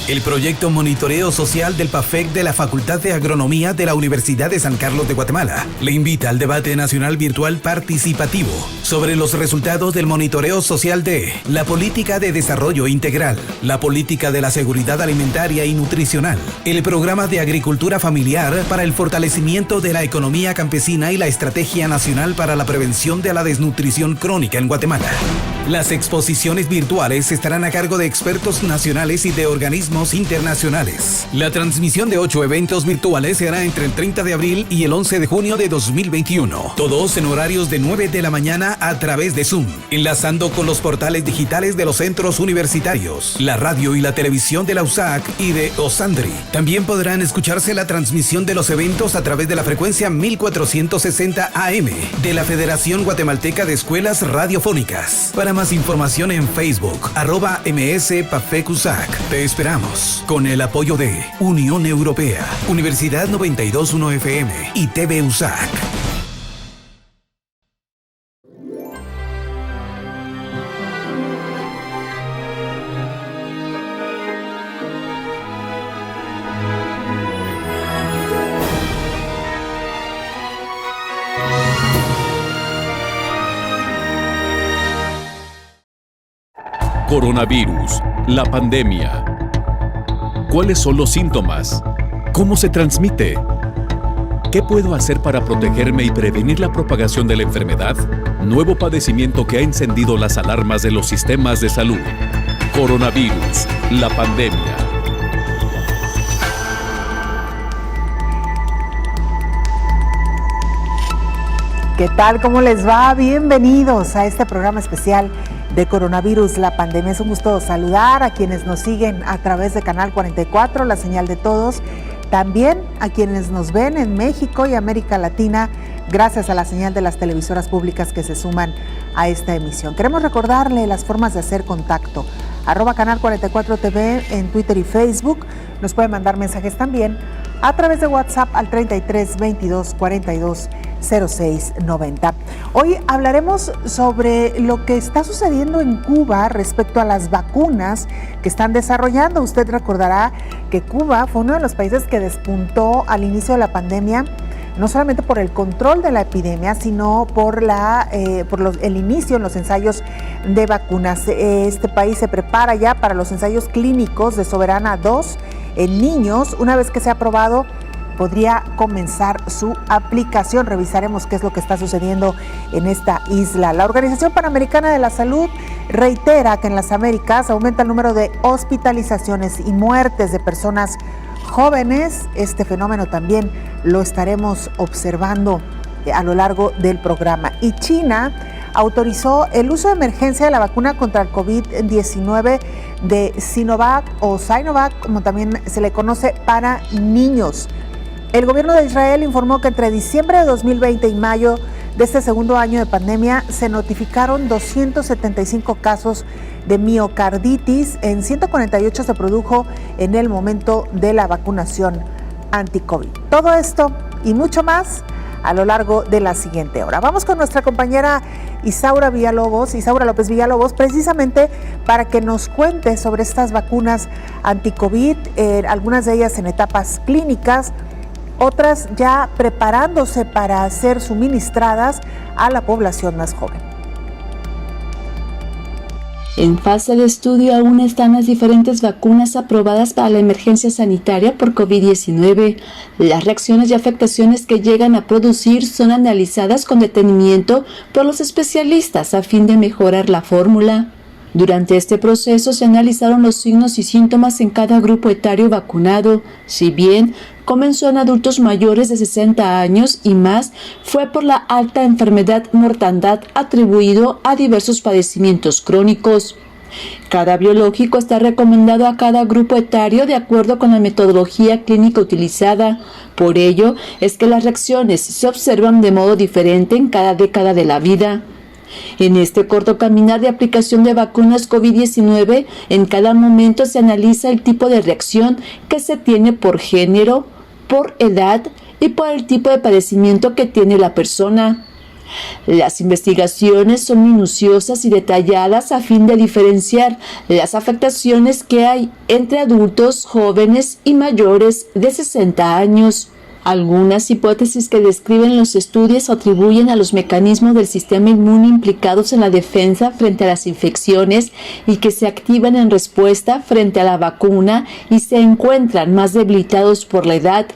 El proyecto Monitoreo Social del PAFEC de la Facultad de Agronomía de la Universidad de San Carlos de Guatemala le invita al debate nacional virtual participativo sobre los resultados del monitoreo social de la política de desarrollo integral, la política de la seguridad alimentaria y nutricional, el programa de agricultura familiar para el fortalecimiento de la economía campesina y la estrategia nacional para la prevención de la desnutrición crónica en Guatemala. Las exposiciones virtuales estarán a cargo de expertos nacionales y de organismos internacionales. La transmisión de 8 eventos virtuales se hará entre el 30 de abril y el 11 de junio de 2021. Todos en horarios de 9 de la mañana a través de Zoom, enlazando con los portales digitales de los centros universitarios, la radio y la televisión de la USAC y de OSANDRI. También podrán escucharse la transmisión de los eventos a través de la frecuencia 1460 AM de la Federación Guatemalteca de Escuelas Radiofónicas. Para más información en Facebook, @MSPAFECUSAC. Te esperamos con el apoyo de Unión Europea, Universidad 921 FM y TV USAC. Coronavirus, la pandemia. ¿Cuáles son los síntomas? ¿Cómo se transmite? ¿Qué puedo hacer para protegerme y prevenir la propagación de la enfermedad? Nuevo padecimiento que ha encendido las alarmas de los sistemas de salud. Coronavirus, la pandemia. ¿Qué tal? ¿Cómo les va? Bienvenidos a este programa especial de Coronavirus, la pandemia. Es un gusto saludar a quienes nos siguen a través de Canal 44, la señal de todos. También a quienes nos ven en México y América Latina, gracias a la señal de las televisoras públicas que se suman a esta emisión. Queremos recordarle las formas de hacer contacto. @Canal 44 TV en Twitter y Facebook. Nos pueden mandar mensajes también a través de WhatsApp al 33 22 42 06 90. Hoy hablaremos sobre lo que está sucediendo en Cuba respecto a las vacunas que están desarrollando. Usted recordará que Cuba fue uno de los países que despuntó al inicio de la pandemia, no solamente por el control de la epidemia, sino por el inicio en los ensayos de vacunas. Este país se prepara ya para los ensayos clínicos de Soberana 2 en niños. Una vez que sea aprobado, podría comenzar su aplicación. Revisaremos qué es lo que está sucediendo en esta isla. La Organización Panamericana de la Salud reitera que en las Américas aumenta el número de hospitalizaciones y muertes de personas jóvenes. Este fenómeno también lo estaremos observando a lo largo del programa. Y China autorizó el uso de emergencia de la vacuna contra el COVID-19 de Sinovac o Sinovac, como también se le conoce, para niños. El gobierno de Israel informó que entre diciembre de 2020 y mayo de este segundo año de pandemia se notificaron 275 casos de miocarditis. En 148 se produjo en el momento de la vacunación anti-COVID. Todo esto y mucho más a lo largo de la siguiente hora. Vamos con nuestra compañera Isaura López Villalobos, precisamente para que nos cuente sobre estas vacunas anti-COVID, algunas de ellas en etapas clínicas, otras ya preparándose para ser suministradas a la población más joven. En fase de estudio aún están las diferentes vacunas aprobadas para la emergencia sanitaria por COVID-19. Las reacciones y afectaciones que llegan a producir son analizadas con detenimiento por los especialistas a fin de mejorar la fórmula. Durante este proceso se analizaron los signos y síntomas en cada grupo etario vacunado. Si bien comenzó en adultos mayores de 60 años y más, fue por la alta mortandad atribuido a diversos padecimientos crónicos. Cada biológico está recomendado a cada grupo etario de acuerdo con la metodología clínica utilizada. Por ello es que las reacciones se observan de modo diferente en cada década de la vida. En este corto caminar de aplicación de vacunas COVID-19, en cada momento se analiza el tipo de reacción que se tiene por género, por edad y por el tipo de padecimiento que tiene la persona. Las investigaciones son minuciosas y detalladas a fin de diferenciar las afectaciones que hay entre adultos, jóvenes y mayores de 60 años. Algunas hipótesis que describen los estudios atribuyen a los mecanismos del sistema inmune implicados en la defensa frente a las infecciones y que se activan en respuesta frente a la vacuna y se encuentran más debilitados por la edad.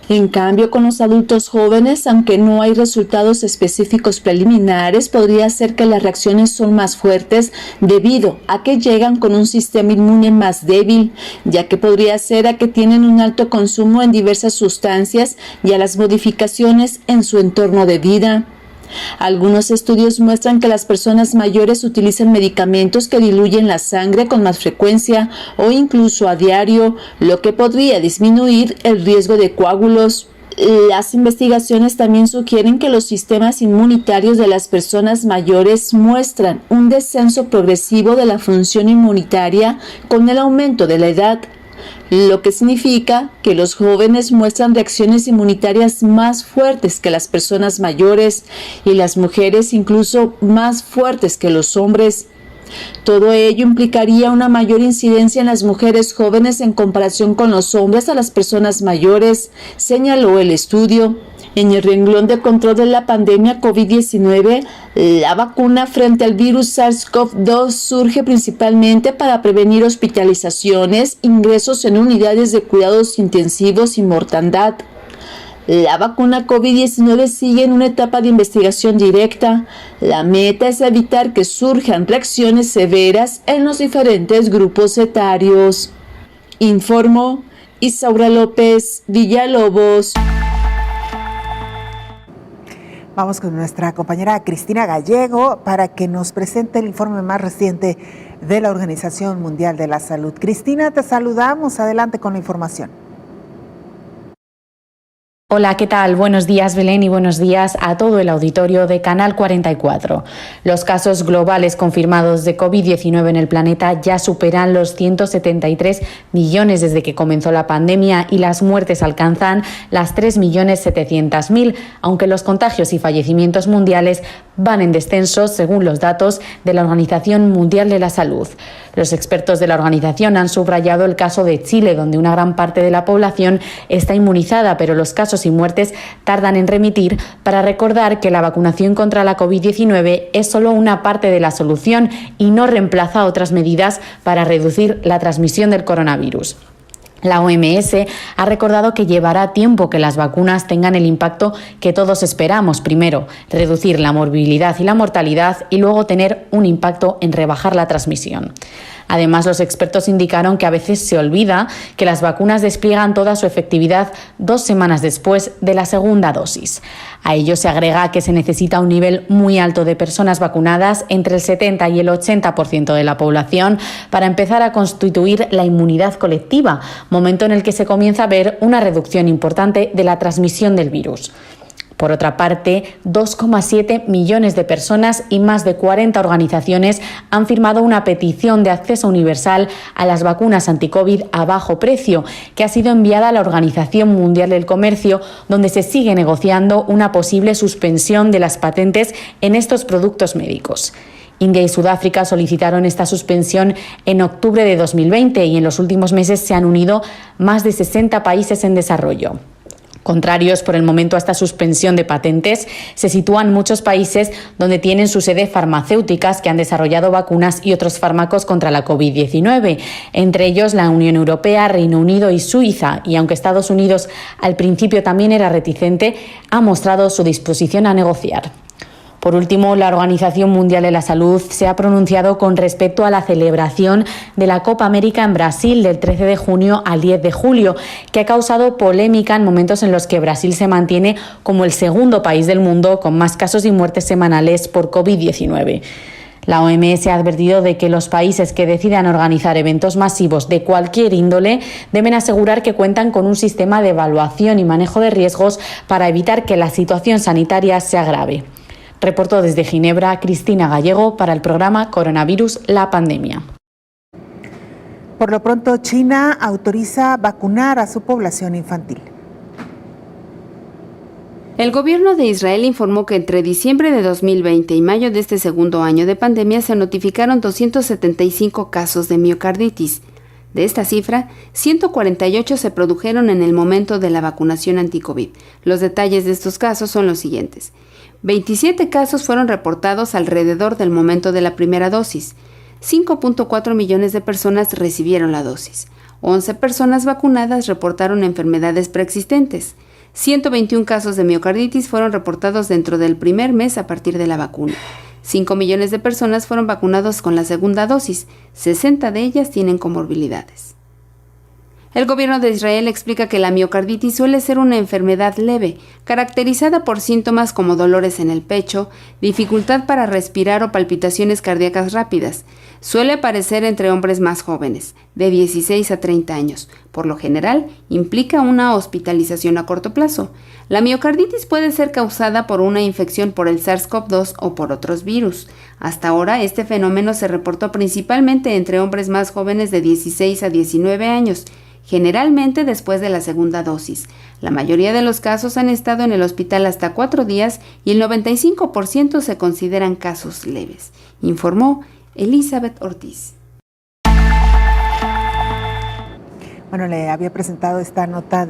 En cambio, con los adultos jóvenes, aunque no hay resultados específicos preliminares, podría ser que las reacciones son más fuertes debido a que llegan con un sistema inmune más débil, ya que podría ser a que tienen un alto consumo en diversas sustancias y a las modificaciones en su entorno de vida. Algunos estudios muestran que las personas mayores utilizan medicamentos que diluyen la sangre con más frecuencia o incluso a diario, lo que podría disminuir el riesgo de coágulos. Las investigaciones también sugieren que los sistemas inmunitarios de las personas mayores muestran un descenso progresivo de la función inmunitaria con el aumento de la edad, lo que significa que los jóvenes muestran reacciones inmunitarias más fuertes que las personas mayores y las mujeres incluso más fuertes que los hombres. Todo ello implicaría una mayor incidencia en las mujeres jóvenes en comparación con los hombres a las personas mayores, señaló el estudio. En el renglón de control de la pandemia COVID-19, la vacuna frente al virus SARS-CoV-2 surge principalmente para prevenir hospitalizaciones, ingresos en unidades de cuidados intensivos y mortandad. La vacuna COVID-19 sigue en una etapa de investigación directa. La meta es evitar que surjan reacciones severas en los diferentes grupos etarios. Informó Isaura López Villalobos. Vamos con nuestra compañera Cristina Gallego para que nos presente el informe más reciente de la Organización Mundial de la Salud. Cristina, te saludamos. Adelante con la información. Hola, ¿qué tal? Buenos días, Belén, y buenos días a todo el auditorio de Canal 44. Los casos globales confirmados de COVID-19 en el planeta ya superan los 173 millones desde que comenzó la pandemia y las muertes alcanzan las 3.700.000, aunque los contagios y fallecimientos mundiales van en descenso según los datos de la Organización Mundial de la Salud. Los expertos de la organización han subrayado el caso de Chile, donde una gran parte de la población está inmunizada, pero los casos y muertes tardan en remitir, para recordar que la vacunación contra la COVID-19 es solo una parte de la solución y no reemplaza otras medidas para reducir la transmisión del coronavirus. La OMS ha recordado que llevará tiempo que las vacunas tengan el impacto que todos esperamos. Primero, reducir la morbilidad y la mortalidad y luego tener un impacto en rebajar la transmisión. Además, los expertos indicaron que a veces se olvida que las vacunas despliegan toda su efectividad 2 semanas después de la segunda dosis. A ello se agrega que se necesita un nivel muy alto de personas vacunadas, entre el 70 y el 80% de la población, para empezar a constituir la inmunidad colectiva, momento en el que se comienza a ver una reducción importante de la transmisión del virus. Por otra parte, 2,7 millones de personas y más de 40 organizaciones han firmado una petición de acceso universal a las vacunas anti-COVID a bajo precio, que ha sido enviada a la Organización Mundial del Comercio, donde se sigue negociando una posible suspensión de las patentes en estos productos médicos. India y Sudáfrica solicitaron esta suspensión en octubre de 2020 y en los últimos meses se han unido más de 60 países en desarrollo. Contrarios por el momento a esta suspensión de patentes, se sitúan muchos países donde tienen su sede farmacéuticas que han desarrollado vacunas y otros fármacos contra la COVID-19, entre ellos la Unión Europea, Reino Unido y Suiza, y aunque Estados Unidos al principio también era reticente, ha mostrado su disposición a negociar. Por último, la Organización Mundial de la Salud se ha pronunciado con respecto a la celebración de la Copa América en Brasil del 13 de junio al 10 de julio, que ha causado polémica en momentos en los que Brasil se mantiene como el segundo país del mundo con más casos y muertes semanales por COVID-19. La OMS ha advertido de que los países que decidan organizar eventos masivos de cualquier índole deben asegurar que cuentan con un sistema de evaluación y manejo de riesgos para evitar que la situación sanitaria se agrave. Reportó desde Ginebra Cristina Gallego para el programa Coronavirus, la pandemia. Por lo pronto, China autoriza vacunar a su población infantil. El gobierno de Israel informó que entre diciembre de 2020 y mayo de este segundo año de pandemia se notificaron 275 casos de miocarditis. De esta cifra, 148 se produjeron en el momento de la vacunación anti-COVID. Los detalles de estos casos son los siguientes. 27 casos fueron reportados alrededor del momento de la primera dosis. 5.4 millones de personas recibieron la dosis. 11 personas vacunadas reportaron enfermedades preexistentes. 121 casos de miocarditis fueron reportados dentro del primer mes a partir de la vacuna. 5 millones de personas fueron vacunados con la segunda dosis. 60 de ellas tienen comorbilidades. El gobierno de Israel explica que la miocarditis suele ser una enfermedad leve, caracterizada por síntomas como dolores en el pecho, dificultad para respirar o palpitaciones cardíacas rápidas. Suele aparecer entre hombres más jóvenes, de 16 a 30 años. Por lo general, implica una hospitalización a corto plazo. La miocarditis puede ser causada por una infección por el SARS-CoV-2 o por otros virus. Hasta ahora, este fenómeno se reportó principalmente entre hombres más jóvenes de 16 a 19 años, generalmente después de la segunda dosis. La mayoría de los casos han estado en el hospital hasta 4 días y el 95% se consideran casos leves, informó Elizabeth Ortiz. Bueno, le había presentado esta nota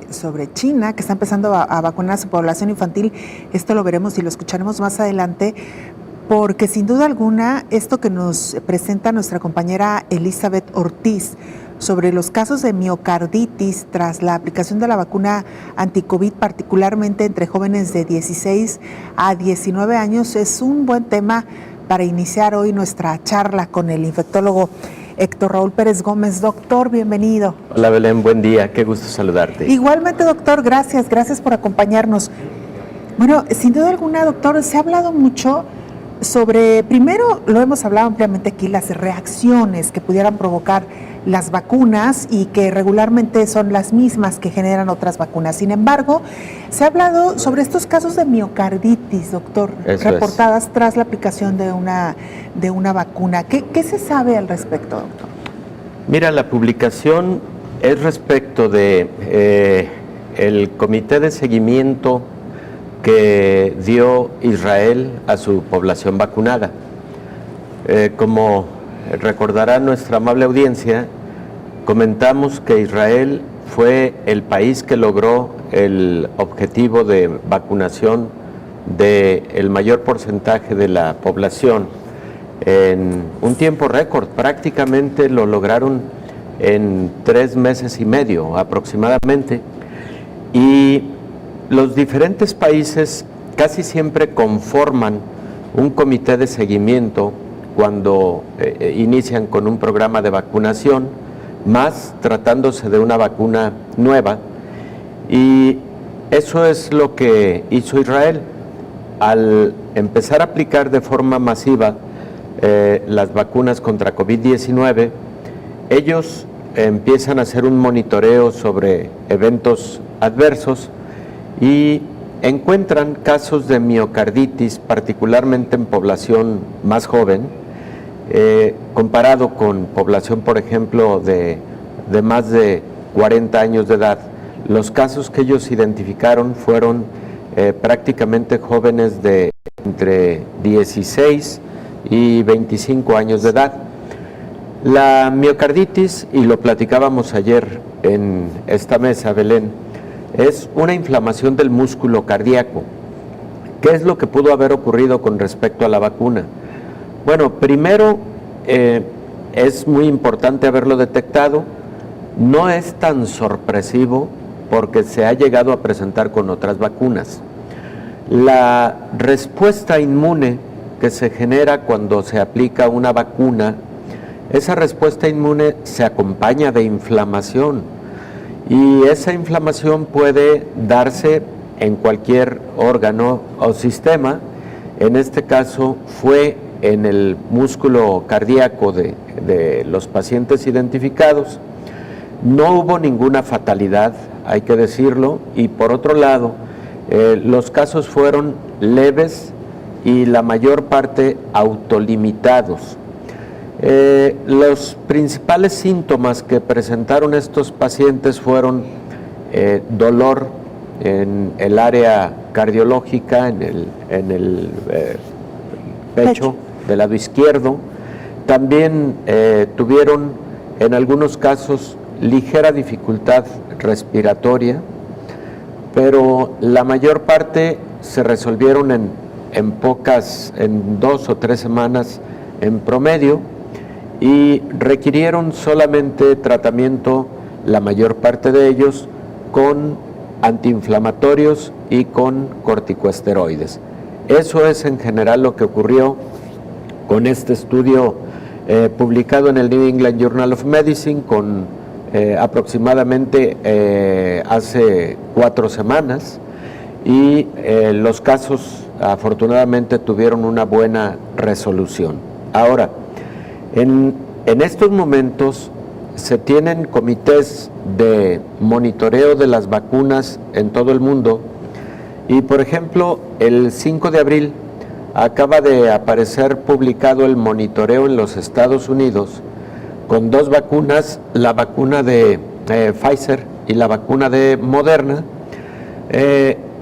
sobre China, que está empezando a vacunar a su población infantil. Esto lo veremos y lo escucharemos más adelante, porque sin duda alguna esto que nos presenta nuestra compañera Elizabeth Ortiz sobre los casos de miocarditis tras la aplicación de la vacuna anti-COVID, particularmente entre jóvenes de 16 a 19 años, es un buen tema para iniciar hoy nuestra charla con el infectólogo Héctor Raúl Pérez Gómez. Doctor, bienvenido. Hola Belén, buen día, qué gusto saludarte. Igualmente, doctor, gracias por acompañarnos. Bueno, sin duda alguna, doctor, se ha hablado mucho sobre, primero lo hemos hablado ampliamente aquí, las reacciones que pudieran provocar las vacunas y que regularmente son las mismas que generan otras vacunas. Sin embargo, se ha hablado sobre estos casos de miocarditis, doctor, reportadas tras la aplicación de una vacuna. ¿Qué se sabe al respecto, doctor? Mira, la publicación es respecto de el comité de seguimiento que dio Israel a su población vacunada. Como recordará nuestra amable audiencia, comentamos que Israel fue el país que logró el objetivo de vacunación del mayor porcentaje de la población en un tiempo récord. Prácticamente lo lograron en 3 meses y medio aproximadamente, y los diferentes países casi siempre conforman un comité de seguimiento cuando inician con un programa de vacunación, más tratándose de una vacuna nueva, y eso es lo que hizo Israel. Al empezar a aplicar de forma masiva las vacunas contra COVID-19, ellos empiezan a hacer un monitoreo sobre eventos adversos y encuentran casos de miocarditis, particularmente en población más joven, comparado con población, por ejemplo, de más de 40 años de edad. Los casos que ellos identificaron fueron prácticamente jóvenes de entre 16 y 25 años de edad. La miocarditis, y lo platicábamos ayer en esta mesa, Belén, es una inflamación del músculo cardíaco. ¿Qué es lo que pudo haber ocurrido con respecto a la vacuna? Bueno, primero es muy importante haberlo detectado. No es tan sorpresivo porque se ha llegado a presentar con otras vacunas. La respuesta inmune que se genera cuando se aplica una vacuna, esa respuesta inmune se acompaña de inflamación, y esa inflamación puede darse en cualquier órgano o sistema. En este caso fue en el músculo cardíaco de los pacientes identificados. No hubo ninguna fatalidad, hay que decirlo, y por otro lado, los casos fueron leves y la mayor parte autolimitados. Los principales síntomas que presentaron estos pacientes fueron dolor en el área cardiológica, en el pecho del lado izquierdo. También tuvieron en algunos casos ligera dificultad respiratoria, pero la mayor parte se resolvieron en 2 o 3 semanas en promedio, y requirieron solamente tratamiento, la mayor parte de ellos, con antiinflamatorios y con corticosteroides. Eso es en general lo que ocurrió con este estudio publicado en el New England Journal of Medicine con aproximadamente hace 4 semanas, y los casos afortunadamente tuvieron una buena resolución. Ahora, en estos momentos se tienen comités de monitoreo de las vacunas en todo el mundo, y por ejemplo el 5 de abril acaba de aparecer publicado el monitoreo en los Estados Unidos con 2 vacunas, la vacuna de Pfizer y la vacuna de Moderna,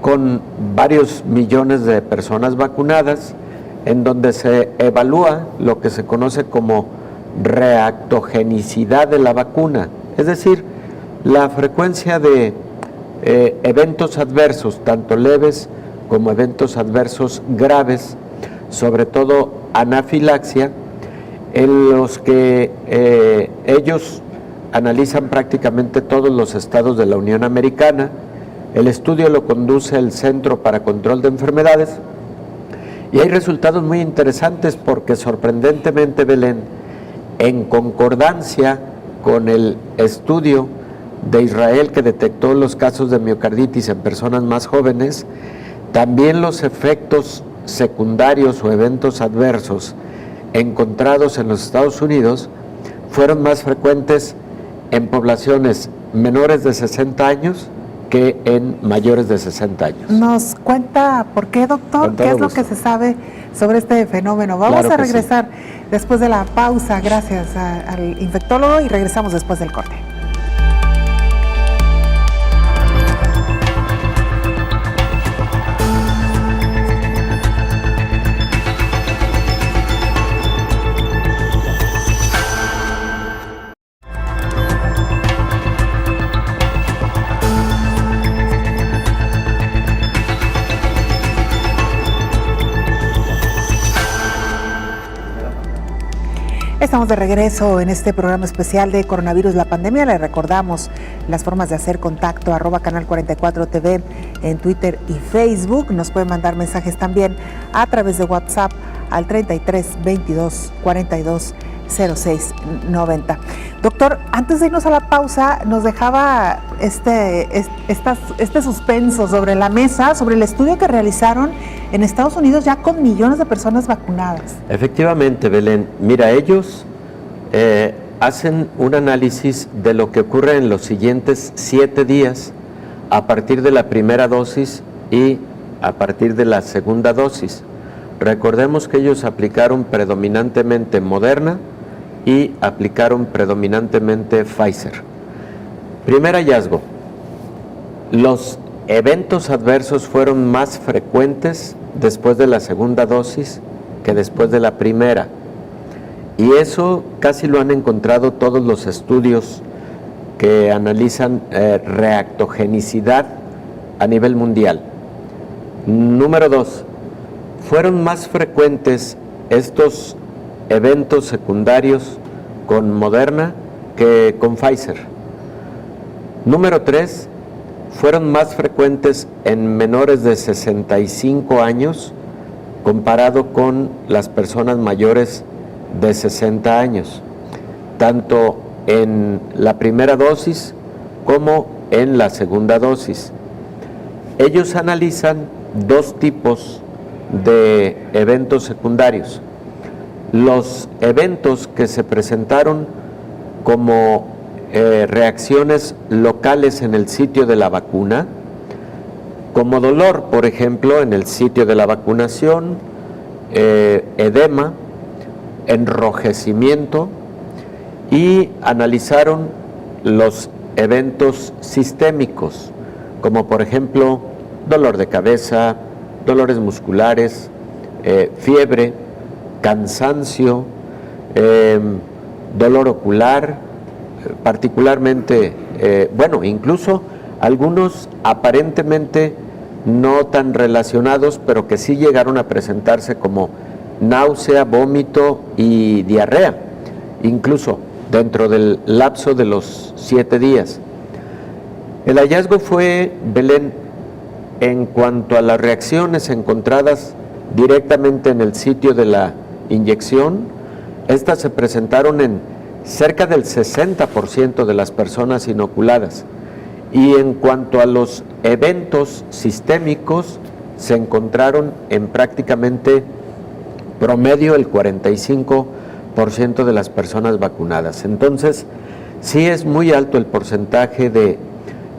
con varios millones de personas vacunadas, en donde se evalúa lo que se conoce como reactogenicidad de la vacuna, es decir, la frecuencia de eventos adversos, tanto leves como eventos adversos graves, sobre todo anafilaxia, en los que ellos analizan prácticamente todos los estados de la Unión Americana. El estudio lo conduce el Centro para Control de Enfermedades, y hay resultados muy interesantes porque, sorprendentemente, Belén, en concordancia con el estudio de Israel que detectó los casos de miocarditis en personas más jóvenes, también los efectos secundarios o eventos adversos encontrados en los Estados Unidos fueron más frecuentes en poblaciones menores de 60 años que en mayores de 60 años. ¿Nos cuenta por qué, doctor? ¿Qué es lo que se sabe sobre este fenómeno? Vamos a regresar después de la pausa, gracias al infectólogo, y regresamos después del corte. Estamos de regreso en este programa especial de Coronavirus, la pandemia. Les recordamos las formas de hacer contacto, @Canal 44 TV en Twitter y Facebook. Nos pueden mandar mensajes también a través de WhatsApp al 33 22 42 06 90. Doctor, antes de irnos a la pausa, nos dejaba este suspenso sobre la mesa, sobre el estudio que realizaron en Estados Unidos ya con millones de personas vacunadas. Efectivamente, Belén. Mira, ellos hacen un análisis de lo que ocurre en los siguientes 7 días a partir de la primera dosis y a partir de la segunda dosis. Recordemos que ellos aplicaron predominantemente Moderna y aplicaron predominantemente Pfizer. Primer hallazgo: los eventos adversos fueron más frecuentes después de la segunda dosis que después de la primera, y eso casi lo han encontrado todos los estudios que analizan reactogenicidad a nivel mundial. Número 2, fueron más frecuentes estos eventos secundarios con Moderna que con Pfizer. Número 3, fueron más frecuentes en menores de 65 años comparado con las personas mayores de 60 años, tanto en la primera dosis como en la segunda dosis. Ellos analizan 2 tipos de eventos secundarios: los eventos que se presentaron como reacciones locales en el sitio de la vacuna, como dolor, por ejemplo, en el sitio de la vacunación, edema, enrojecimiento, y analizaron los eventos sistémicos, como por ejemplo dolor de cabeza, dolores musculares, fiebre, cansancio, dolor ocular, particularmente, incluso algunos aparentemente no tan relacionados, pero que sí llegaron a presentarse como náusea, vómito y diarrea, incluso dentro del lapso de los 7 días. El hallazgo fue, Belén, en cuanto a las reacciones encontradas directamente en el sitio de la inyección. Estas se presentaron en cerca del 60% de las personas inoculadas. Y en cuanto a los eventos sistémicos, se encontraron en prácticamente promedio el 45% de las personas vacunadas. Entonces, sí es muy alto el porcentaje de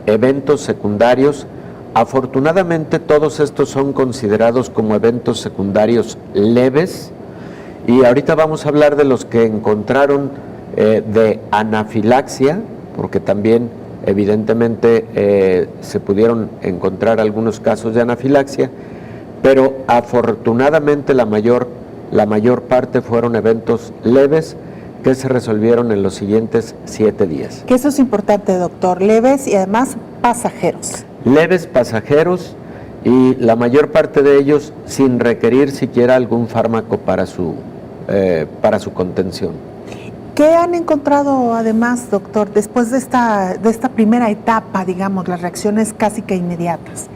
eventos secundarios. Afortunadamente, todos estos son considerados como eventos secundarios leves. Y ahorita vamos a hablar de los que encontraron de anafilaxia, porque también evidentemente se pudieron encontrar algunos casos de anafilaxia, pero afortunadamente la mayor parte fueron eventos leves que se resolvieron en los siguientes 7 días. Que eso es importante, doctor, leves y además pasajeros. Leves, pasajeros, y la mayor parte de ellos sin requerir siquiera algún fármaco para su contención. ¿Qué han encontrado además, doctor, después de esta primera etapa, digamos, las reacciones casi que inmediatas?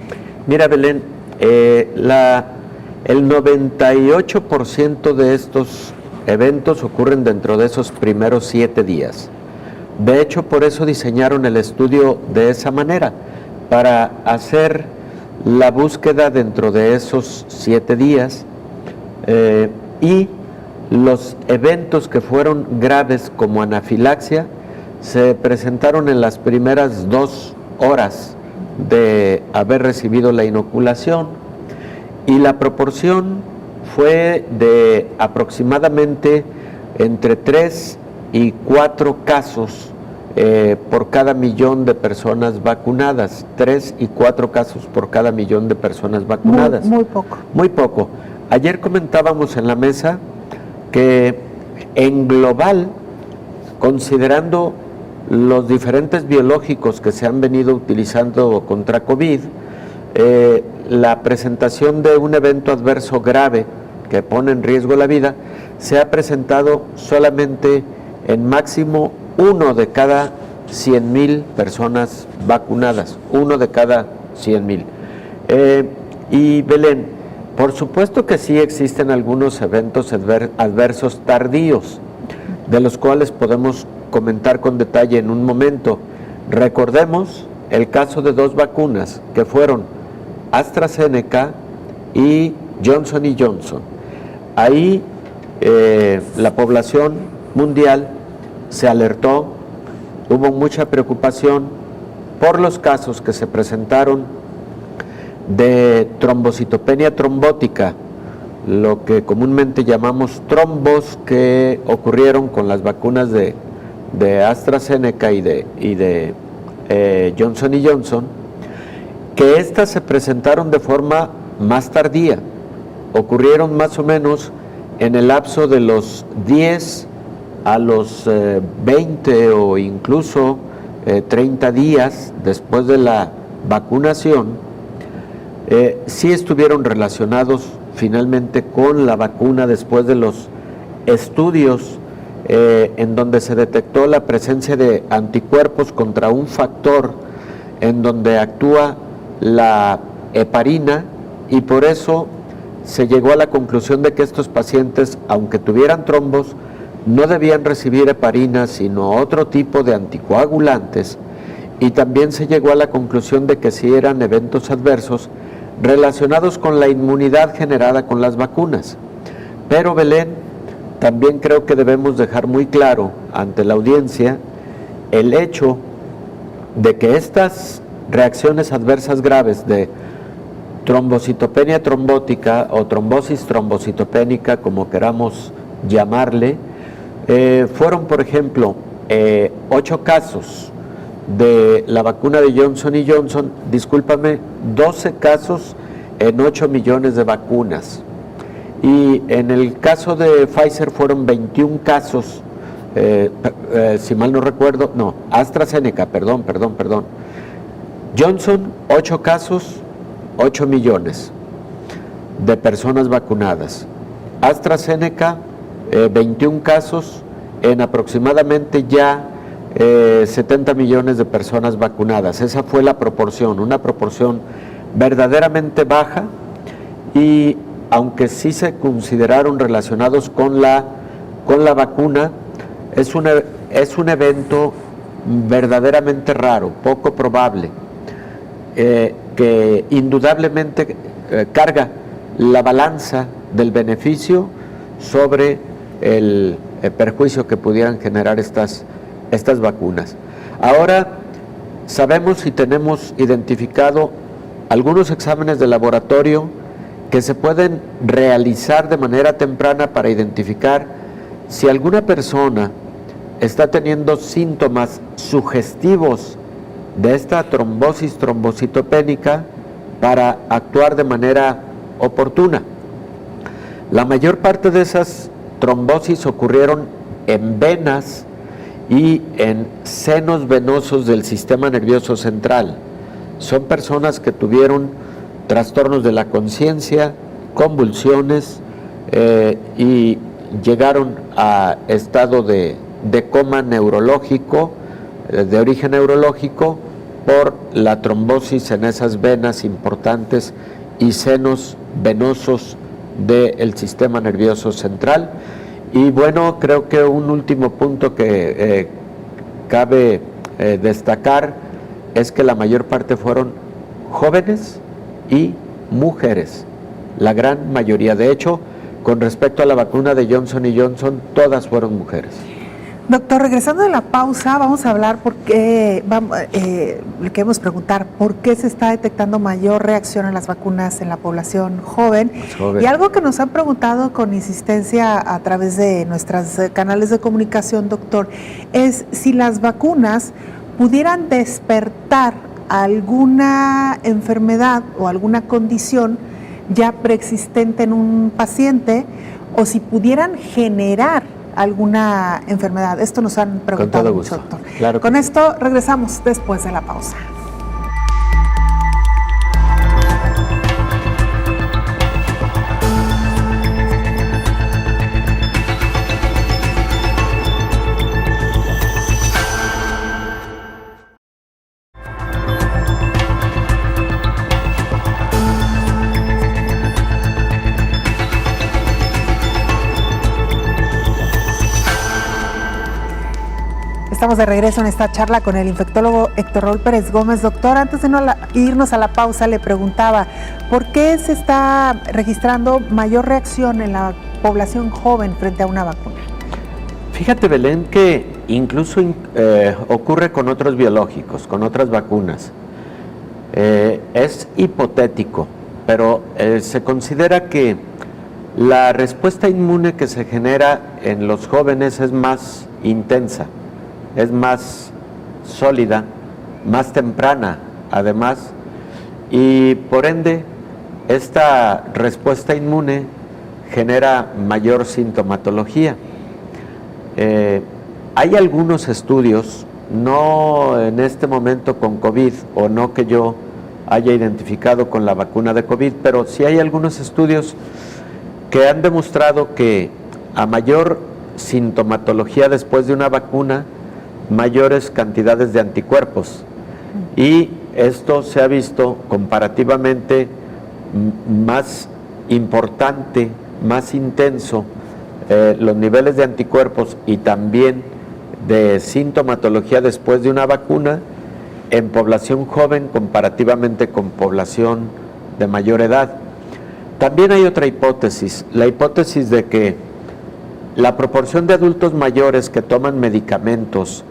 Mira, Belén, el 98% de estos eventos ocurren dentro de esos primeros 7 días. De hecho, por eso diseñaron el estudio de esa manera, para hacer la búsqueda dentro de esos 7 días y los eventos que fueron graves como anafilaxia se presentaron en las primeras 2 horas de haber recibido la inoculación, y la proporción fue de aproximadamente entre 3 y 4 casos por cada millón de personas vacunadas. 3 y 4 casos por cada millón de personas vacunadas. Muy poco. Muy poco. Ayer comentábamos en la mesa que en global, considerando los diferentes biológicos que se han venido utilizando contra COVID, la presentación de un evento adverso grave que pone en riesgo la vida se ha presentado solamente en máximo 1 de cada 100,000 personas vacunadas, 1 de cada 100,000. Y Belén, por supuesto que sí existen algunos eventos adversos tardíos, de los cuales podemos comentar con detalle en un momento. Recordemos el caso de 2 vacunas que fueron AstraZeneca y Johnson & Johnson. Ahí la población mundial se alertó, hubo mucha preocupación por los casos que se presentaron de trombocitopenia trombótica, lo que comúnmente llamamos trombos que ocurrieron con las vacunas de AstraZeneca y de Johnson & Johnson, que estas se presentaron de forma más tardía, ocurrieron más o menos en el lapso de los 10 a los 20 o incluso 30 días después de la vacunación. Sí estuvieron relacionados finalmente con la vacuna después de los estudios en donde se detectó la presencia de anticuerpos contra un factor en donde actúa la heparina, y por eso se llegó a la conclusión de que estos pacientes, aunque tuvieran trombos, no debían recibir heparina sino otro tipo de anticoagulantes, y también se llegó a la conclusión de que sí eran eventos adversos relacionados con la inmunidad generada con las vacunas. Pero Belén, también creo que debemos dejar muy claro ante la audiencia el hecho de que estas reacciones adversas graves de trombocitopenia trombótica o trombosis trombocitopénica, como queramos llamarle, fueron, por ejemplo, 8 casos de la vacuna de Johnson & Johnson, 12 casos en 8 millones de vacunas. Y en el caso de Pfizer fueron 21 casos, si mal no recuerdo, no, AstraZeneca, perdón. Johnson, 8 casos, 8 millones de personas vacunadas. AstraZeneca, 21 casos en aproximadamente ya 70 millones de personas vacunadas. Esa fue la proporción, una proporción verdaderamente baja, y aunque sí se consideraron relacionados con la vacuna, es un evento verdaderamente raro, poco probable, que indudablemente carga la balanza del beneficio sobre el perjuicio que pudieran generar estas vacunas. Ahora sabemos y tenemos identificado algunos exámenes de laboratorio que se pueden realizar de manera temprana para identificar si alguna persona está teniendo síntomas sugestivos de esta trombosis trombocitopénica para actuar de manera oportuna. La mayor parte de esas trombosis ocurrieron en venas y en senos venosos del sistema nervioso central. Son personas que tuvieron trastornos de la conciencia, convulsiones y llegaron a estado de coma neurológico, de origen neurológico, por la trombosis en esas venas importantes y senos venosos del sistema nervioso central. Y bueno, creo que un último punto que cabe destacar es que la mayor parte fueron jóvenes y mujeres, la gran mayoría. De hecho, con respecto a la vacuna de Johnson & Johnson, todas fueron mujeres. Doctor, regresando de la pausa, vamos a hablar le queremos preguntar por qué se está detectando mayor reacción a las vacunas en la población joven. Y algo que nos han preguntado con insistencia a través de nuestros canales de comunicación, doctor, es si las vacunas pudieran despertar alguna enfermedad o alguna condición ya preexistente en un paciente, o si pudieran generar alguna enfermedad. Esto nos han preguntado mucho, doctor. Claro. Con esto regresamos después de la pausa. Estamos de regreso en esta charla con el infectólogo Héctor Raúl Pérez Gómez. Doctor, antes de irnos a la pausa, le preguntaba, ¿por qué se está registrando mayor reacción en la población joven frente a una vacuna? Fíjate, Belén, que incluso ocurre con otros biológicos, con otras vacunas. Es hipotético, pero se considera que la respuesta inmune que se genera en los jóvenes es más intensa, es más sólida, más temprana además, y por ende esta respuesta inmune genera mayor sintomatología. Hay algunos estudios, no en este momento con COVID, o no que yo haya identificado con la vacuna de COVID, pero sí hay algunos estudios que han demostrado que a mayor sintomatología después de una vacuna, mayores cantidades de anticuerpos, y esto se ha visto comparativamente más importante, más intenso, los niveles de anticuerpos y también de sintomatología después de una vacuna en población joven comparativamente con población de mayor edad. También hay otra hipótesis, la hipótesis de que la proporción de adultos mayores que toman medicamentos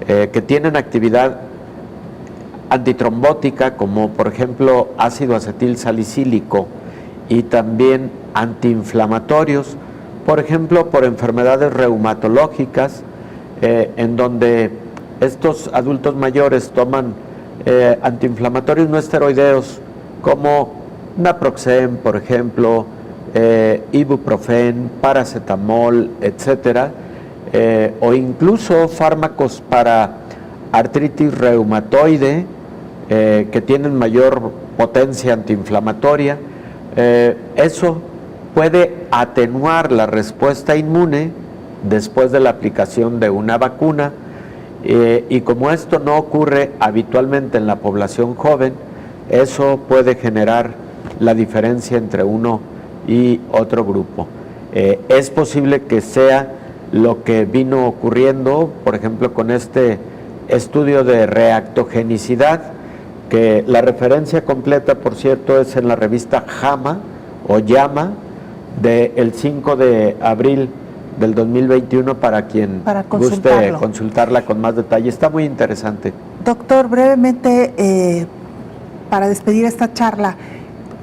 que tienen actividad antitrombótica, como por ejemplo ácido acetil salicílico, y también antiinflamatorios, por ejemplo por enfermedades reumatológicas, en donde estos adultos mayores toman antiinflamatorios no esteroideos como naproxen, por ejemplo, ibuprofen, paracetamol, etcétera, o incluso fármacos para artritis reumatoide que tienen mayor potencia antiinflamatoria, eso puede atenuar la respuesta inmune después de la aplicación de una vacuna, y como esto no ocurre habitualmente en la población joven, eso puede generar la diferencia entre uno y otro grupo. Es posible que sea lo que vino ocurriendo, por ejemplo, con este estudio de reactogenicidad, que la referencia completa, por cierto, es en la revista JAMA o JAMA del 5 de abril del 2021 para quien guste consultarla con más detalle. Está muy interesante. Doctor, brevemente, para despedir esta charla,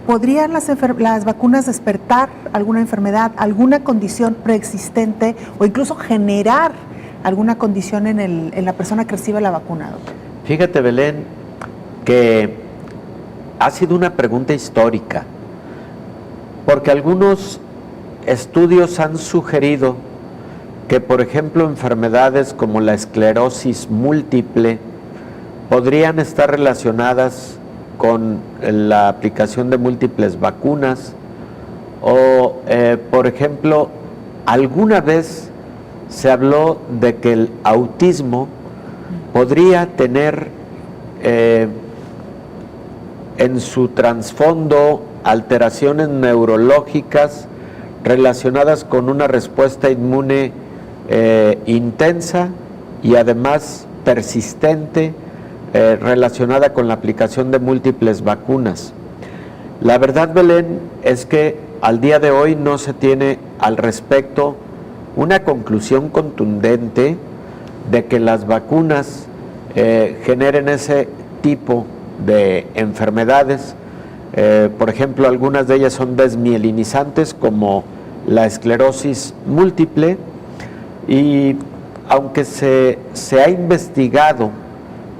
¿podrían las vacunas despertar alguna enfermedad, alguna condición preexistente o incluso generar alguna condición en la persona que recibe la vacuna, doctor? Fíjate, Belén, que ha sido una pregunta histórica, porque algunos estudios han sugerido que, por ejemplo, enfermedades como la esclerosis múltiple podrían estar relacionadas con la aplicación de múltiples vacunas, o, por ejemplo, alguna vez se habló de que el autismo podría tener en su trasfondo alteraciones neurológicas relacionadas con una respuesta inmune intensa y además persistente, relacionada con la aplicación de múltiples vacunas. La verdad, Belén, es que al día de hoy no se tiene al respecto una conclusión contundente de que las vacunas generen ese tipo de enfermedades. Por ejemplo, algunas de ellas son desmielinizantes, como la esclerosis múltiple, y aunque se ha investigado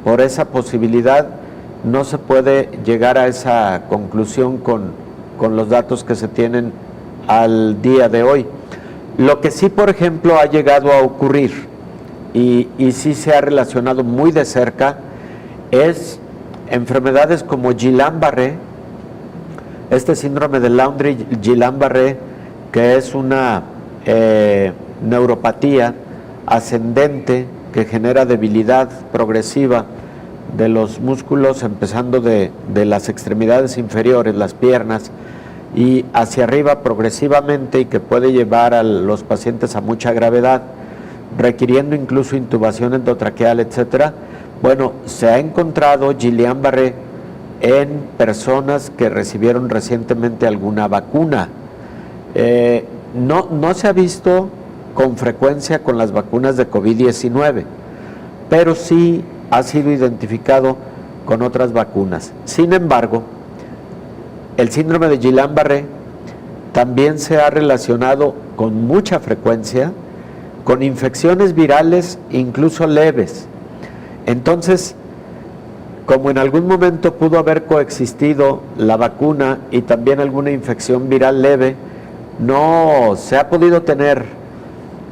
por esa posibilidad, no se puede llegar a esa conclusión con los datos que se tienen al día de hoy. Lo que sí, por ejemplo, ha llegado a ocurrir y sí se ha relacionado muy de cerca es enfermedades como Guillain-Barré, este síndrome de Landry-Guillain-Barré, que es una neuropatía ascendente que genera debilidad progresiva de los músculos, empezando de las extremidades inferiores, las piernas, y hacia arriba progresivamente, y que puede llevar a los pacientes a mucha gravedad, requiriendo incluso intubación endotraqueal, etcétera. Bueno, se ha encontrado Guillain-Barré en personas que recibieron recientemente alguna vacuna. No se ha visto con frecuencia con las vacunas de COVID-19, pero sí ha sido identificado con otras vacunas. Sin embargo, el síndrome de Guillain-Barré también se ha relacionado con mucha frecuencia con infecciones virales, incluso leves. Entonces, como en algún momento pudo haber coexistido la vacuna y también alguna infección viral leve, no se ha podido tener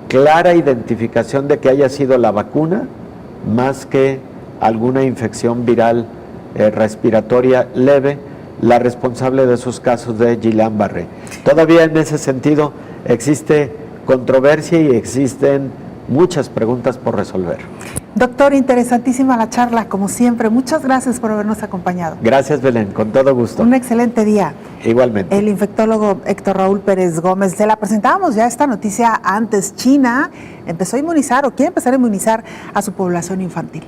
clara identificación de que haya sido la vacuna más que alguna infección viral respiratoria leve la responsable de esos casos de Guillain-Barré. Todavía en ese sentido existe controversia y existen muchas preguntas por resolver. Doctor, interesantísima la charla, como siempre. Muchas gracias por habernos acompañado. Gracias, Belén, con todo gusto. Un excelente día. Igualmente. El infectólogo Héctor Raúl Pérez Gómez. Se la presentábamos ya esta noticia antes. China empezó a inmunizar o quiere empezar a inmunizar a su población infantil.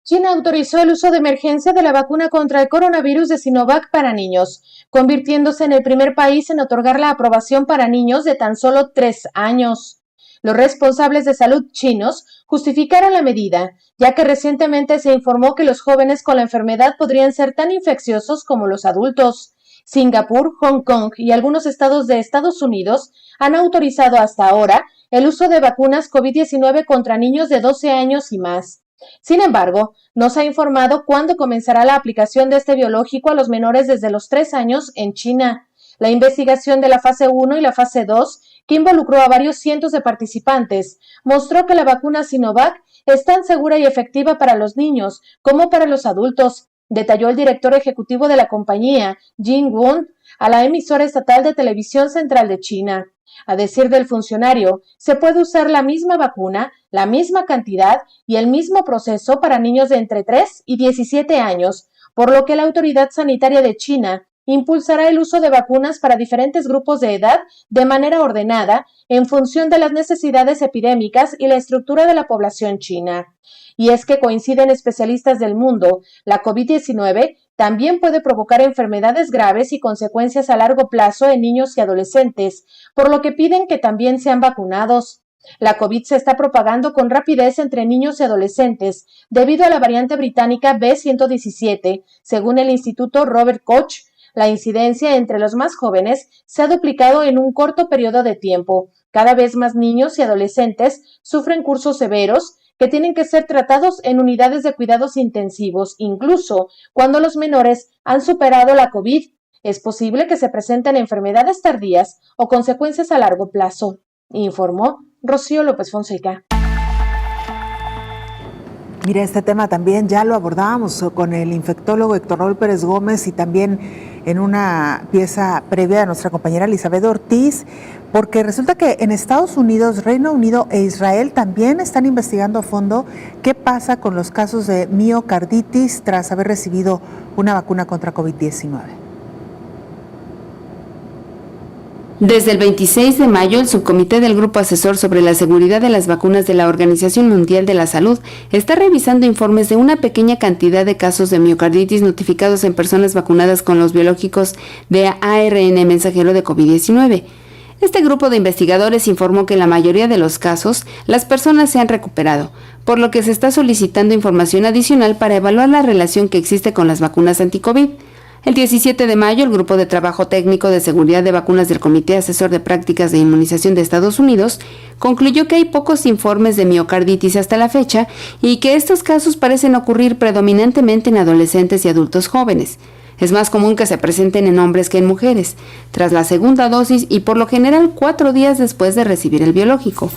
China autorizó el uso de emergencia de la vacuna contra el coronavirus de Sinovac para niños, convirtiéndose en el primer país en otorgar la aprobación para niños de tan solo 3 años. Los responsables de salud chinos justificaron la medida, ya que recientemente se informó que los jóvenes con la enfermedad podrían ser tan infecciosos como los adultos. Singapur, Hong Kong y algunos estados de Estados Unidos han autorizado hasta ahora el uso de vacunas COVID-19 contra niños de 12 años y más. Sin embargo, no se ha informado cuándo comenzará la aplicación de este biológico a los menores desde los 3 años en China. La investigación de la fase 1 y la fase 2, que involucró a varios cientos de participantes, mostró que la vacuna Sinovac es tan segura y efectiva para los niños como para los adultos, detalló el director ejecutivo de la compañía, Jin Won, a la emisora estatal de televisión central de China. A decir del funcionario, se puede usar la misma vacuna, la misma cantidad y el mismo proceso para niños de entre 3 y 17 años, por lo que la autoridad sanitaria de China impulsará el uso de vacunas para diferentes grupos de edad de manera ordenada en función de las necesidades epidémicas y la estructura de la población china. Y es que coinciden especialistas del mundo, la COVID-19 también puede provocar enfermedades graves y consecuencias a largo plazo en niños y adolescentes, por lo que piden que también sean vacunados. La COVID se está propagando con rapidez entre niños y adolescentes debido a la variante británica B117, según el Instituto Robert Koch. La incidencia entre los más jóvenes se ha duplicado en un corto periodo de tiempo. Cada vez más niños y adolescentes sufren cursos severos que tienen que ser tratados en unidades de cuidados intensivos, incluso cuando los menores han superado la COVID. Es posible que se presenten enfermedades tardías o consecuencias a largo plazo, informó Rocío López Fonseca. Mira, este tema también ya lo abordábamos con el infectólogo Héctor Raúl Pérez Gómez y también en una pieza previa de nuestra compañera Elizabeth Ortiz, porque resulta que en Estados Unidos, Reino Unido e Israel también están investigando a fondo qué pasa con los casos de miocarditis tras haber recibido una vacuna contra COVID-19. Desde el 26 de mayo, el subcomité del Grupo Asesor sobre la Seguridad de las Vacunas de la Organización Mundial de la Salud está revisando informes de una pequeña cantidad de casos de miocarditis notificados en personas vacunadas con los biológicos de ARN mensajero de COVID-19. Este grupo de investigadores informó que en la mayoría de los casos, las personas se han recuperado, por lo que se está solicitando información adicional para evaluar la relación que existe con las vacunas anti-COVID. El 17 de mayo, el Grupo de Trabajo Técnico de Seguridad de Vacunas del Comité Asesor de Prácticas de Inmunización de Estados Unidos concluyó que hay pocos informes de miocarditis hasta la fecha y que estos casos parecen ocurrir predominantemente en adolescentes y adultos jóvenes. Es más común que se presenten en hombres que en mujeres, tras la segunda dosis y por lo general 4 días después de recibir el biológico.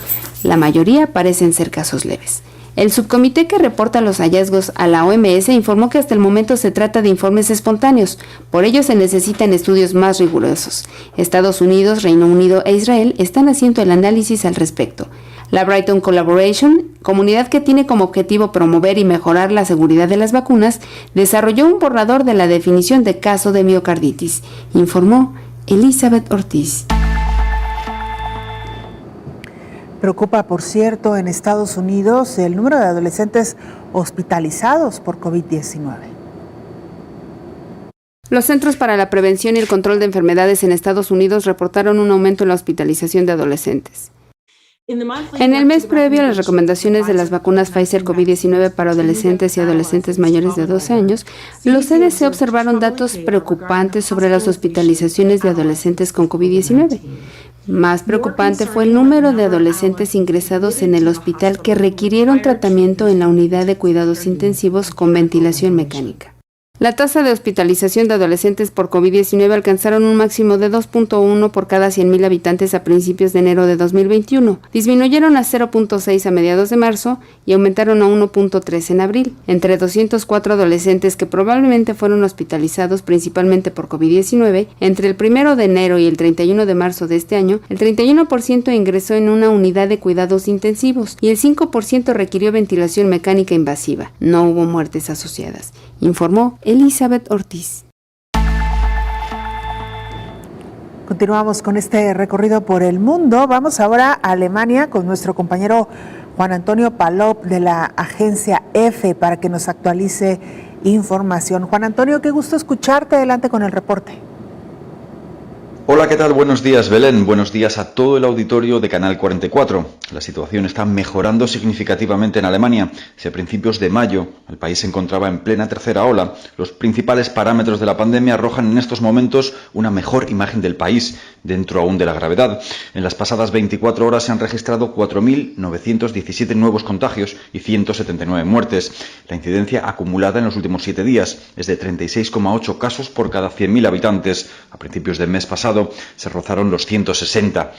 La mayoría parecen ser casos leves. El subcomité que reporta los hallazgos a la OMS informó que hasta el momento se trata de informes espontáneos, por ello se necesitan estudios más rigurosos. Estados Unidos, Reino Unido e Israel están haciendo el análisis al respecto. La Brighton Collaboration, comunidad que tiene como objetivo promover y mejorar la seguridad de las vacunas, desarrolló un borrador de la definición de caso de miocarditis, informó Elizabeth Ortiz. Preocupa, por cierto, en Estados Unidos el número de adolescentes hospitalizados por COVID-19. Los Centros para la Prevención y el Control de Enfermedades en Estados Unidos reportaron un aumento en la hospitalización de adolescentes. En el mes previo a las recomendaciones de las vacunas Pfizer COVID-19 para adolescentes y adolescentes mayores de 12 años, los CDC observaron datos preocupantes sobre las hospitalizaciones de adolescentes con COVID-19. Más preocupante fue el número de adolescentes ingresados en el hospital que requirieron tratamiento en la unidad de cuidados intensivos con ventilación mecánica. La tasa de hospitalización de adolescentes por COVID-19 alcanzaron un máximo de 2.1 por cada 100.000 habitantes a principios de enero de 2021. Disminuyeron a 0.6 a mediados de marzo y aumentaron a 1.3 en abril. Entre 204 adolescentes que probablemente fueron hospitalizados principalmente por COVID-19, entre el 1 de enero y el 31 de marzo de este año, el 31% ingresó en una unidad de cuidados intensivos y el 5% requirió ventilación mecánica invasiva. No hubo muertes asociadas, informó Elizabeth Ortiz. Continuamos con este recorrido por el mundo. Vamos ahora a Alemania con nuestro compañero Juan Antonio Palop de la agencia EFE para que nos actualice información. Juan Antonio, qué gusto escucharte. Adelante con el reporte. Hola, ¿qué tal? Buenos días, Belén. Buenos días a todo el auditorio de Canal 44. La situación está mejorando significativamente en Alemania. Hacia principios de mayo, el país se encontraba en plena tercera ola. Los principales parámetros de la pandemia arrojan en estos momentos una mejor imagen del país, dentro aún de la gravedad. En las pasadas 24 horas se han registrado 4.917 nuevos contagios y 179 muertes. La incidencia acumulada en los últimos 7 días es de 36,8 casos por cada 100.000 habitantes. A principios del mes pasado se rozaron los 160.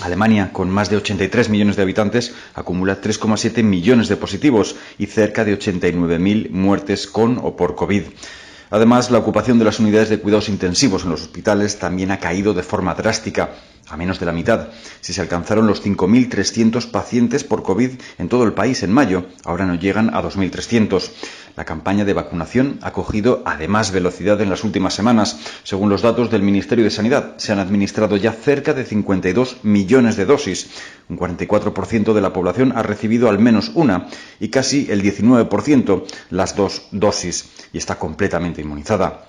Alemania, con más de 83 millones de habitantes, acumula 3,7 millones de positivos y cerca de 89.000 muertes con o por COVID. Además, la ocupación de las unidades de cuidados intensivos en los hospitales también ha caído de forma drástica, a menos de la mitad. Si se alcanzaron los 5.300 pacientes por COVID en todo el país en mayo, ahora no llegan a 2.300. La campaña de vacunación ha cogido además velocidad en las últimas semanas. Según los datos del Ministerio de Sanidad, se han administrado ya cerca de 52 millones de dosis. Un 44% de la población ha recibido al menos una y casi el 19% las 2 dosis y está completamente inmunizada.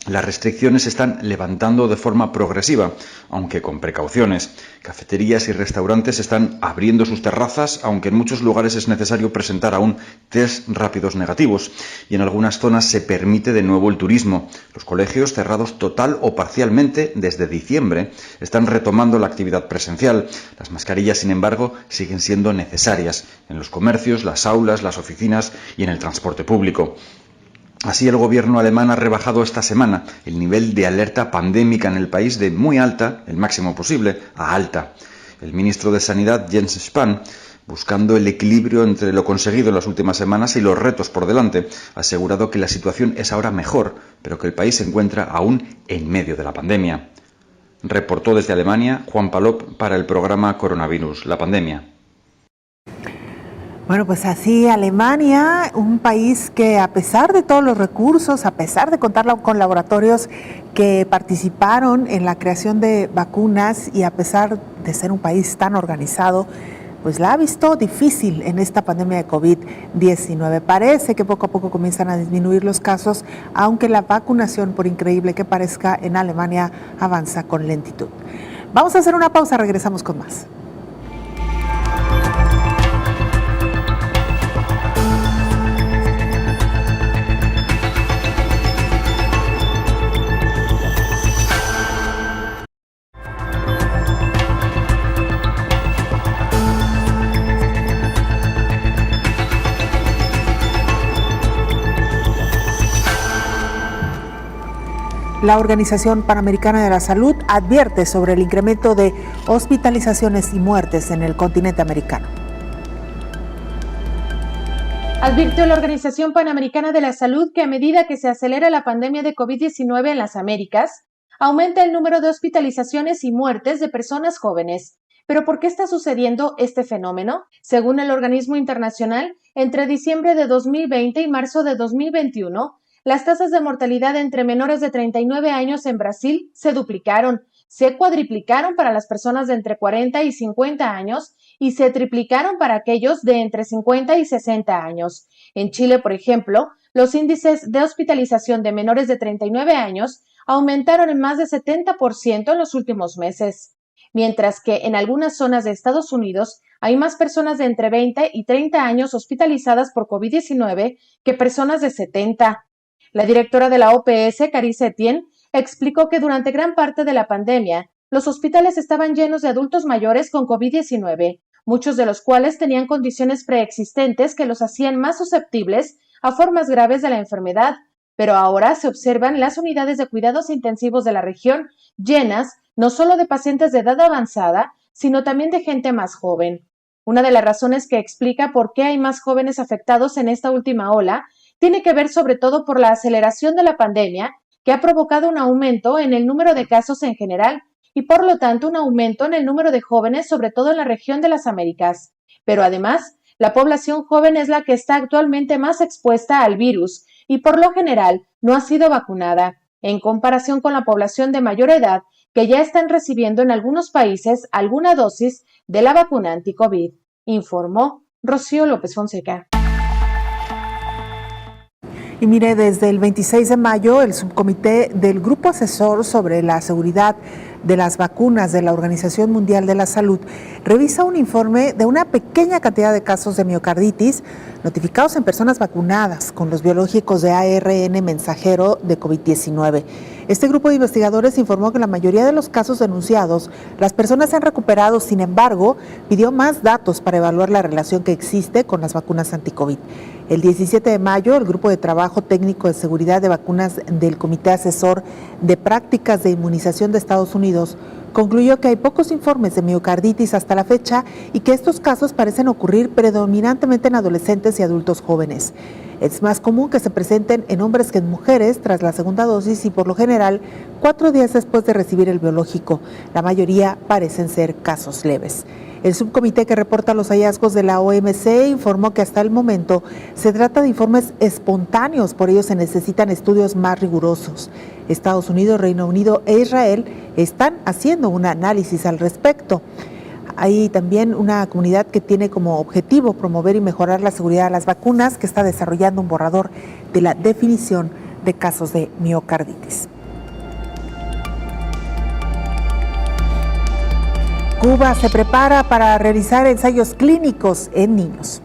Las restricciones se están levantando de forma progresiva, aunque con precauciones. Cafeterías y restaurantes están abriendo sus terrazas, aunque en muchos lugares es necesario presentar aún test rápidos negativos. Y en algunas zonas se permite de nuevo el turismo. Los colegios, cerrados total o parcialmente desde diciembre, están retomando la actividad presencial. Las mascarillas, sin embargo, siguen siendo necesarias en los comercios, las aulas, las oficinas y en el transporte público. Así, el gobierno alemán ha rebajado esta semana el nivel de alerta pandémica en el país de muy alta, el máximo posible, a alta. El ministro de Sanidad, Jens Spahn, buscando el equilibrio entre lo conseguido en las últimas semanas y los retos por delante, ha asegurado que la situación es ahora mejor, pero que el país se encuentra aún en medio de la pandemia. Reportó desde Alemania Juan Palop para el programa Coronavirus, la pandemia. Bueno, pues así Alemania, un país que a pesar de todos los recursos, a pesar de contar con laboratorios que participaron en la creación de vacunas y a pesar de ser un país tan organizado, pues la ha visto difícil en esta pandemia de COVID-19. Parece que poco a poco comienzan a disminuir los casos, aunque la vacunación, por increíble que parezca, en Alemania avanza con lentitud. Vamos a hacer una pausa, regresamos con más. La Organización Panamericana de la Salud advierte sobre el incremento de hospitalizaciones y muertes en el continente americano. Advirtió la Organización Panamericana de la Salud que a medida que se acelera la pandemia de COVID-19 en las Américas, aumenta el número de hospitalizaciones y muertes de personas jóvenes. ¿Pero por qué está sucediendo este fenómeno? Según el organismo internacional, entre diciembre de 2020 y marzo de 2021, las tasas de mortalidad entre menores de 39 años en Brasil se duplicaron, se cuadriplicaron para las personas de entre 40 y 50 años y se triplicaron para aquellos de entre 50 y 60 años. En Chile, por ejemplo, los índices de hospitalización de menores de 39 años aumentaron en más de 70% en los últimos meses, mientras que en algunas zonas de Estados Unidos hay más personas de entre 20 y 30 años hospitalizadas por COVID-19 que personas de 70. La directora de la OPS, Carissa Etienne, explicó que durante gran parte de la pandemia, los hospitales estaban llenos de adultos mayores con COVID-19, muchos de los cuales tenían condiciones preexistentes que los hacían más susceptibles a formas graves de la enfermedad, pero ahora se observan las unidades de cuidados intensivos de la región llenas no solo de pacientes de edad avanzada, sino también de gente más joven. Una de las razones que explica por qué hay más jóvenes afectados en esta última ola tiene que ver sobre todo por la aceleración de la pandemia, que ha provocado un aumento en el número de casos en general y por lo tanto un aumento en el número de jóvenes, sobre todo en la región de las Américas. Pero además, la población joven es la que está actualmente más expuesta al virus y por lo general no ha sido vacunada, en comparación con la población de mayor edad que ya están recibiendo en algunos países alguna dosis de la vacuna anti-COVID, informó Rocío López Fonseca. Y mire, desde el 26 de mayo, el subcomité del Grupo Asesor sobre la Seguridad de las Vacunas de la Organización Mundial de la Salud revisa un informe de una pequeña cantidad de casos de miocarditis notificados en personas vacunadas con los biológicos de ARN mensajero de COVID-19. Este grupo de investigadores informó que en la mayoría de los casos denunciados, las personas se han recuperado. Sin embargo, pidió más datos para evaluar la relación que existe con las vacunas anti-COVID. El 17 de mayo, el Grupo de Trabajo Técnico de Seguridad de Vacunas del Comité Asesor de Prácticas de Inmunización de Estados Unidos concluyó que hay pocos informes de miocarditis hasta la fecha y que estos casos parecen ocurrir predominantemente en adolescentes y adultos jóvenes. Es más común que se presenten en hombres que en mujeres tras la segunda dosis y por lo general 4 días después de recibir el biológico. La mayoría parecen ser casos leves. El subcomité que reporta los hallazgos de la OMC informó que hasta el momento se trata de informes espontáneos, por ello se necesitan estudios más rigurosos. Estados Unidos, Reino Unido e Israel están haciendo un análisis al respecto. Hay también una comunidad que tiene como objetivo promover y mejorar la seguridad de las vacunas, que está desarrollando un borrador de la definición de casos de miocarditis. Cuba se prepara para realizar ensayos clínicos en niños.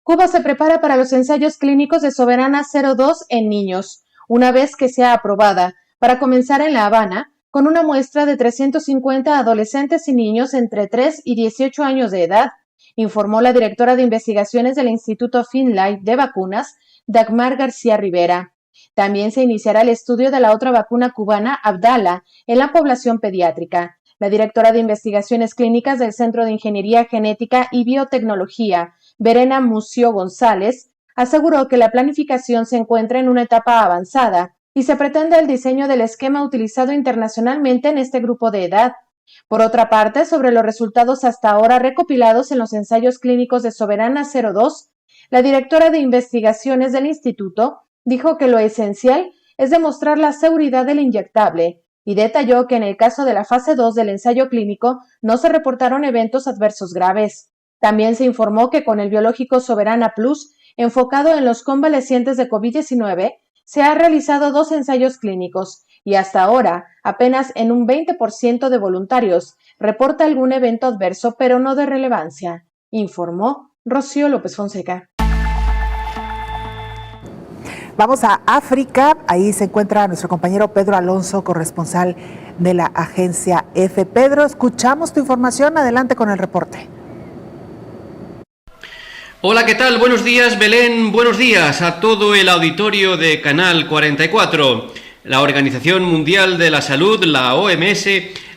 Cuba se prepara para los ensayos clínicos de Soberana 02 en niños, una vez que sea aprobada, para comenzar en La Habana, con una muestra de 350 adolescentes y niños entre 3 y 18 años de edad, informó la directora de investigaciones del Instituto Finlay de Vacunas, Dagmar García Rivera. También se iniciará el estudio de la otra vacuna cubana, Abdala, en la población pediátrica. La directora de Investigaciones Clínicas del Centro de Ingeniería Genética y Biotecnología, Verena Mucio González, aseguró que la planificación se encuentra en una etapa avanzada y se pretende el diseño del esquema utilizado internacionalmente en este grupo de edad. Por otra parte, sobre los resultados hasta ahora recopilados en los ensayos clínicos de Soberana 02, la directora de Investigaciones del Instituto dijo que lo esencial es demostrar la seguridad del inyectable y detalló que en el caso de la fase 2 del ensayo clínico no se reportaron eventos adversos graves. También se informó que con el biológico Soberana Plus, enfocado en los convalecientes de COVID-19, se han realizado 2 ensayos clínicos y hasta ahora apenas en un 20% de voluntarios reporta algún evento adverso, pero no de relevancia, informó Rocío López Fonseca. Vamos a África, ahí se encuentra nuestro compañero Pedro Alonso, corresponsal de la agencia EFE. Pedro, escuchamos tu información, adelante con el reporte. Hola, ¿qué tal? Buenos días, Belén, buenos días a todo el auditorio de Canal 44. La Organización Mundial de la Salud, la OMS,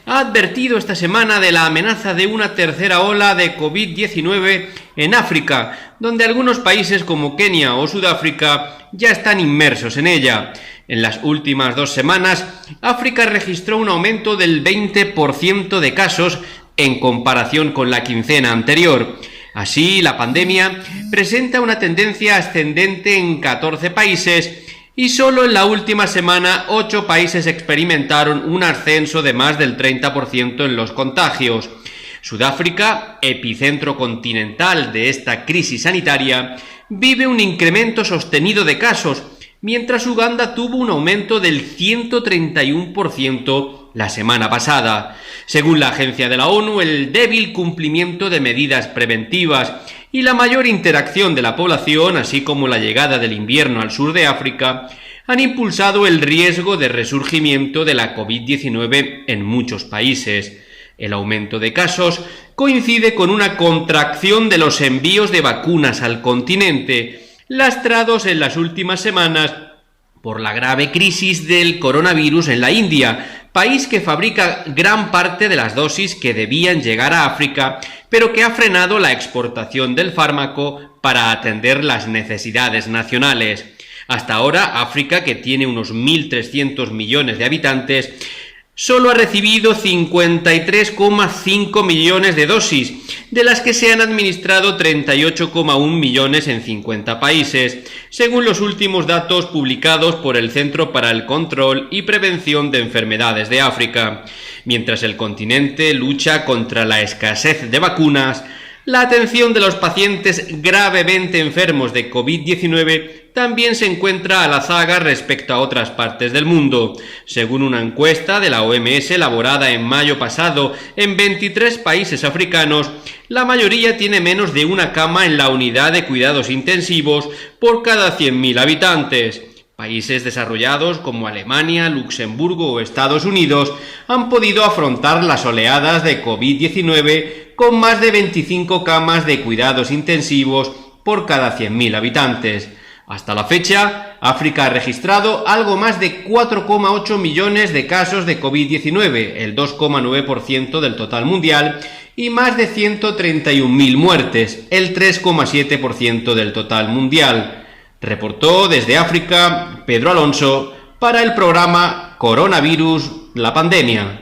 ha advertido esta semana de la amenaza de una tercera ola de COVID-19 en África, donde algunos países como Kenia o Sudáfrica ya están inmersos en ella. En las últimas 2 semanas, África registró un aumento del 20% de casos en comparación con la quincena anterior. Así, la pandemia presenta una tendencia ascendente en 14 países y solo en la última semana 8 países experimentaron un ascenso de más del 30% en los contagios. Sudáfrica, epicentro continental de esta crisis sanitaria, vive un incremento sostenido de casos, mientras Uganda tuvo un aumento del 131% la semana pasada. Según la agencia de la ONU, el débil cumplimiento de medidas preventivas y la mayor interacción de la población, así como la llegada del invierno al sur de África, han impulsado el riesgo de resurgimiento de la COVID-19 en muchos países. El aumento de casos coincide con una contracción de los envíos de vacunas al continente, lastrados en las últimas semanas por la grave crisis del coronavirus en la India, país que fabrica gran parte de las dosis que debían llegar a África, pero que ha frenado la exportación del fármaco para atender las necesidades nacionales. Hasta ahora, África, que tiene unos 1.300 millones de habitantes, solo ha recibido 53,5 millones de dosis, de las que se han administrado 38,1 millones en 50 países, según los últimos datos publicados por el Centro para el Control y Prevención de Enfermedades de África. Mientras el continente lucha contra la escasez de vacunas, La atención de los pacientes gravemente enfermos de COVID-19 también se encuentra a la zaga respecto a otras partes del mundo. Según una encuesta de la OMS elaborada en mayo pasado en 23 países africanos, la mayoría tiene menos de una cama en la unidad de cuidados intensivos por cada 100.000 habitantes. Países desarrollados como Alemania, Luxemburgo o Estados Unidos han podido afrontar las oleadas de COVID-19 con más de 25 camas de cuidados intensivos por cada 100.000 habitantes. Hasta la fecha, África ha registrado algo más de 4,8 millones de casos de COVID-19, el 2,9% del total mundial, y más de 131.000 muertes, el 3,7% del total mundial. Reportó desde África Pedro Alonso para el programa Coronavirus, la pandemia.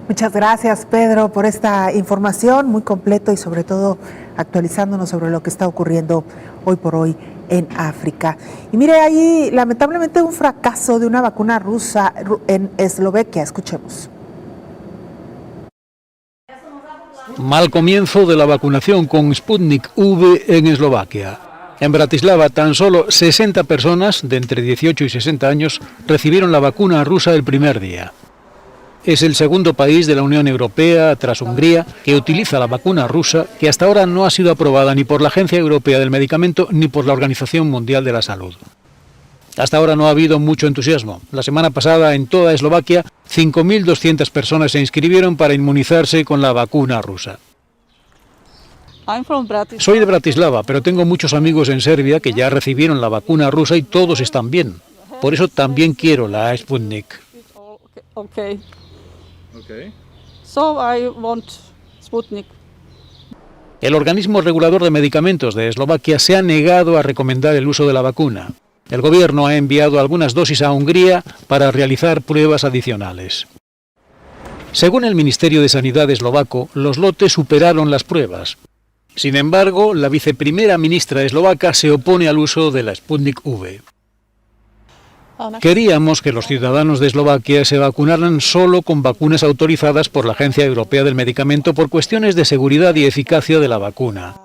Muchas gracias, Pedro, por esta información muy completo y sobre todo actualizándonos sobre lo que está ocurriendo hoy por hoy en África. Y mire, ahí lamentablemente un fracaso de una vacuna rusa en Eslovaquia. Escuchemos. Mal comienzo de la vacunación con Sputnik V en Eslovaquia. En Bratislava, tan solo 60 personas de entre 18 y 60 años recibieron la vacuna rusa el primer día. Es el segundo país de la Unión Europea, tras Hungría, que utiliza la vacuna rusa, que hasta ahora no ha sido aprobada ni por la Agencia Europea del Medicamento ni por la Organización Mundial de la Salud. Hasta ahora no ha habido mucho entusiasmo. La semana pasada, en toda Eslovaquia, 5.200 personas se inscribieron para inmunizarse con la vacuna rusa. Soy de Bratislava, pero tengo muchos amigos en Serbia que ya recibieron la vacuna rusa y todos están bien. Por eso también quiero la Sputnik. So I want Sputnik. El organismo regulador de medicamentos de Eslovaquia se ha negado a recomendar el uso de la vacuna. El gobierno ha enviado algunas dosis a Hungría para realizar pruebas adicionales. Según el Ministerio de Sanidad eslovaco, los lotes superaron las pruebas. Sin embargo, la viceprimera ministra eslovaca se opone al uso de la Sputnik V. Queríamos que los ciudadanos de Eslovaquia se vacunaran solo con vacunas autorizadas por la Agencia Europea del Medicamento por cuestiones de seguridad y eficacia de la vacuna.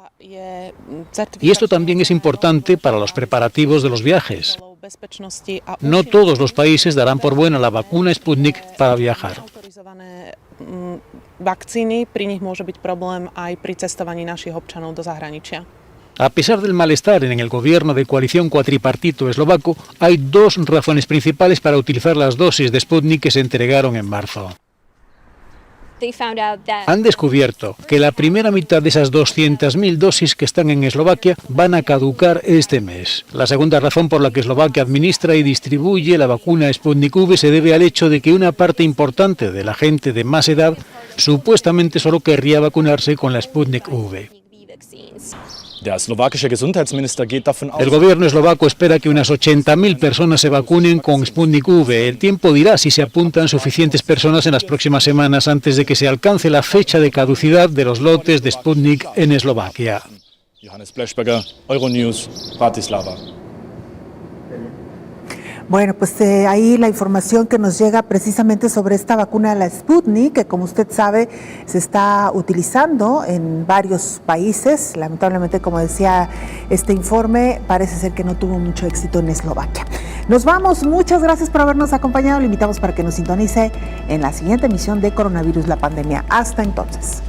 Y esto también es importante para los preparativos de los viajes. No todos los países darán por buena la vacuna Sputnik para viajar. A pesar del malestar en el gobierno de coalición cuatripartito eslovaco, hay dos razones principales para utilizar las dosis de Sputnik que se entregaron en marzo. Han descubierto que la primera mitad de esas 200.000 dosis que están en Eslovaquia van a caducar este mes. La segunda razón por la que Eslovaquia administra y distribuye la vacuna Sputnik V se debe al hecho de que una parte importante de la gente de más edad supuestamente solo querría vacunarse con la Sputnik V. El gobierno eslovaco espera que unas 80.000 personas se vacunen con Sputnik V. El tiempo dirá si se apuntan suficientes personas en las próximas semanas antes de que se alcance la fecha de caducidad de los lotes de Sputnik en Eslovaquia. Bueno, pues ahí la información que nos llega precisamente sobre esta vacuna, la Sputnik, que como usted sabe se está utilizando en varios países. Lamentablemente, como decía este informe, parece ser que no tuvo mucho éxito en Eslovaquia. Nos vamos, muchas gracias por habernos acompañado. Le invitamos para que nos sintonice en la siguiente emisión de Coronavirus, la pandemia. Hasta entonces.